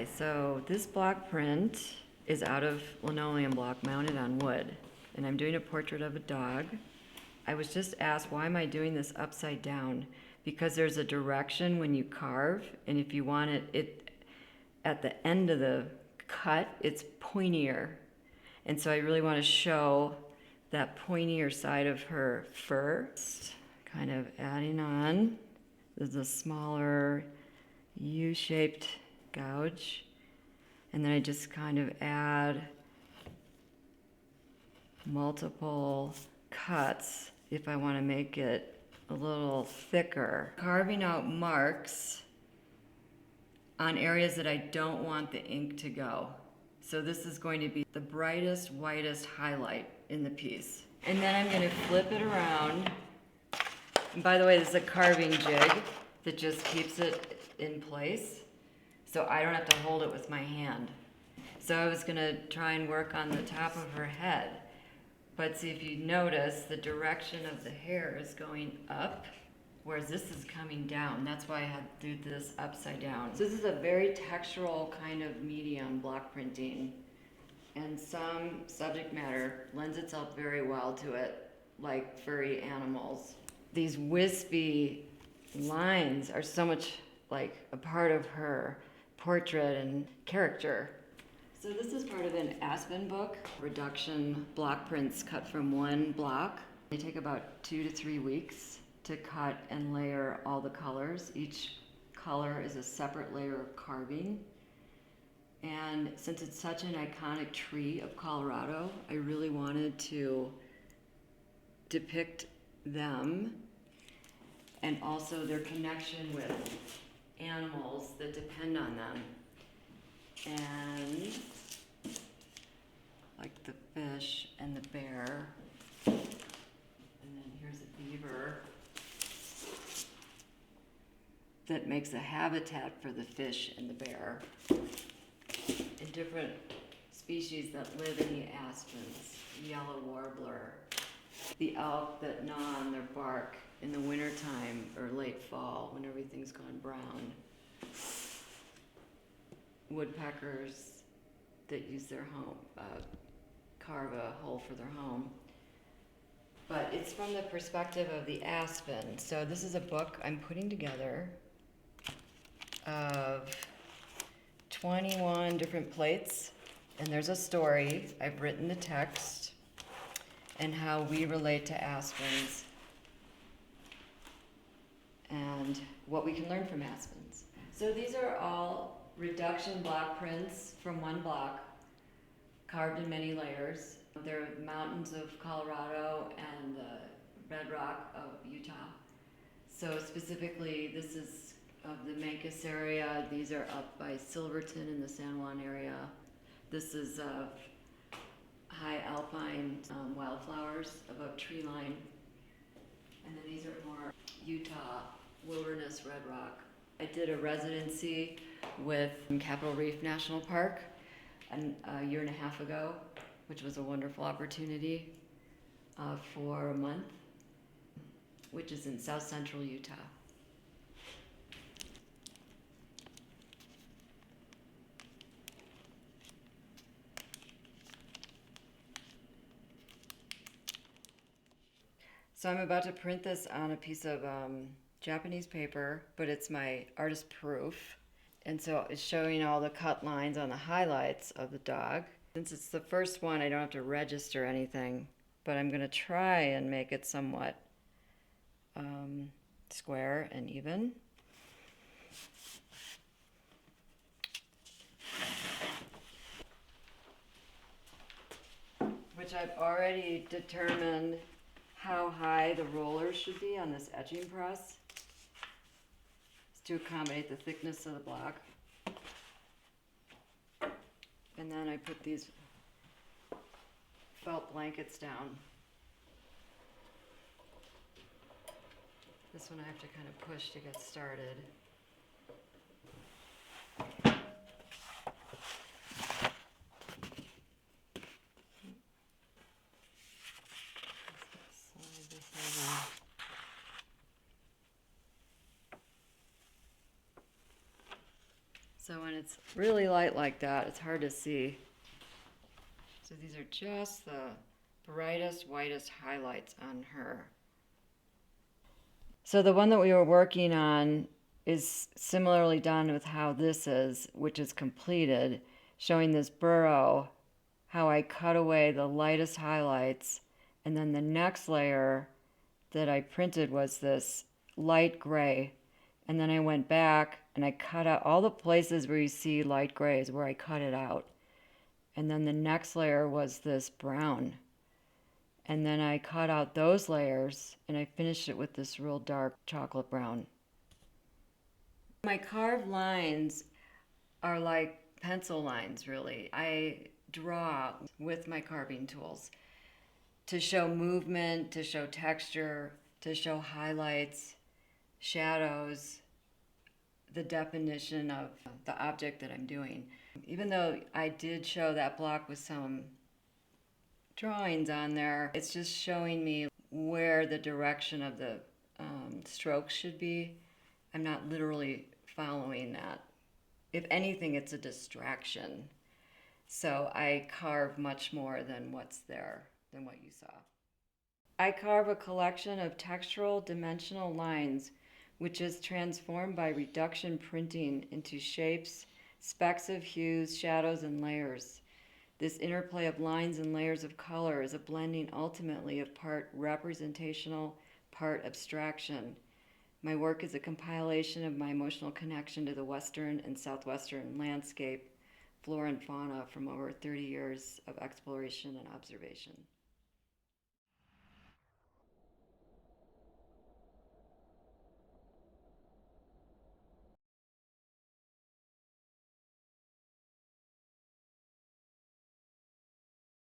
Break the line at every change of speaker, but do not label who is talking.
So this block print is out of linoleum block mounted on wood, and I'm doing a portrait of a dog. I was just asked, why am I doing this upside down? Because there's a direction when you carve, and if you want it at the end of the cut, it's pointier. And so I really want to show that pointier side of her fur. Just kind of adding on. There's a smaller U-shaped gouge. And then I just kind of add multiple cuts if I want to make it a little thicker. Carving out marks on areas that I don't want the ink to go. So this is going to be the brightest, whitest highlight in the piece. And then I'm going to flip it around. And by the way, this is a carving jig that just keeps it in place, so I don't have to hold it with my hand. So I was going to try and work on the top of her head. But see, if you notice, the direction of the hair is going up, whereas this is coming down. That's why I had to do this upside down. So this is a very textural kind of medium, block printing. And some subject matter lends itself very well to it, like furry animals. These wispy lines are so much like a part of her portrait and character. So this is part of an Aspen book, reduction block prints cut from one block. They take about 2 to 3 weeks to cut and layer all the colors. Each color is a separate layer of carving. And since it's such an iconic tree of Colorado, I really wanted to depict them and also their connection with animals that depend on them. And like the fish and the bear. And then here's a beaver that makes a habitat for the fish and the bear. And different species that live in the aspens, yellow warbler, the elk that gnaw on their bark in the wintertime or late fall when everything's gone brown. Woodpeckers that use their home, carve a hole for their home. But it's from the perspective of the aspen. So this is a book I'm putting together of 21 different plates, and there's a story. I've written the text and how we relate to aspens and what we can learn from aspens. So these are all reduction block prints from one block, carved in many layers. They're mountains of Colorado and the bedrock of Utah. So specifically, this is of the Mancos area. These are up by Silverton in the San Juan area. This is high alpine wildflowers above tree line. And then these are more Utah wilderness red rock. I did a residency with Capitol Reef National Park a year and a half ago, which was a wonderful opportunity for a month, which is in south central Utah. So I'm about to print this on a piece of Japanese paper, but it's my artist proof. And so it's showing all the cut lines on the highlights of the dog. Since it's the first one, I don't have to register anything, but I'm gonna try and make it somewhat square and even. Which I've already determined how high the rollers should be on this etching press to accommodate the thickness of the block. And then I put these felt blankets down. This one I have to kind of push to get started. Slide this over. So when it's really light like that, it's hard to see. So these are just the brightest, whitest highlights on her. So the one that we were working on is similarly done with how this is, which is completed, showing this burrow, how I cut away the lightest highlights, and then the next layer that I printed was this light gray. And then I went back and I cut out all the places where you see light grays where I cut it out. And then the next layer was this brown. And then I cut out those layers and I finished it with this real dark chocolate brown. My carved lines are like pencil lines, really. I draw with my carving tools to show movement, to show texture, to show highlights, shadows, the definition of the object that I'm doing. Even though I did show that block with some drawings on there, it's just showing me where the direction of the strokes should be. I'm not literally following that. If anything, it's a distraction. So I carve much more than what's there, than what you saw. I carve a collection of textural dimensional lines, which is transformed by reduction printing into shapes, specks of hues, shadows, and layers. This interplay of lines and layers of color is a blending ultimately of part representational, part abstraction. My work is a compilation of my emotional connection to the western and southwestern landscape, flora and fauna from over 30 years of exploration and observation.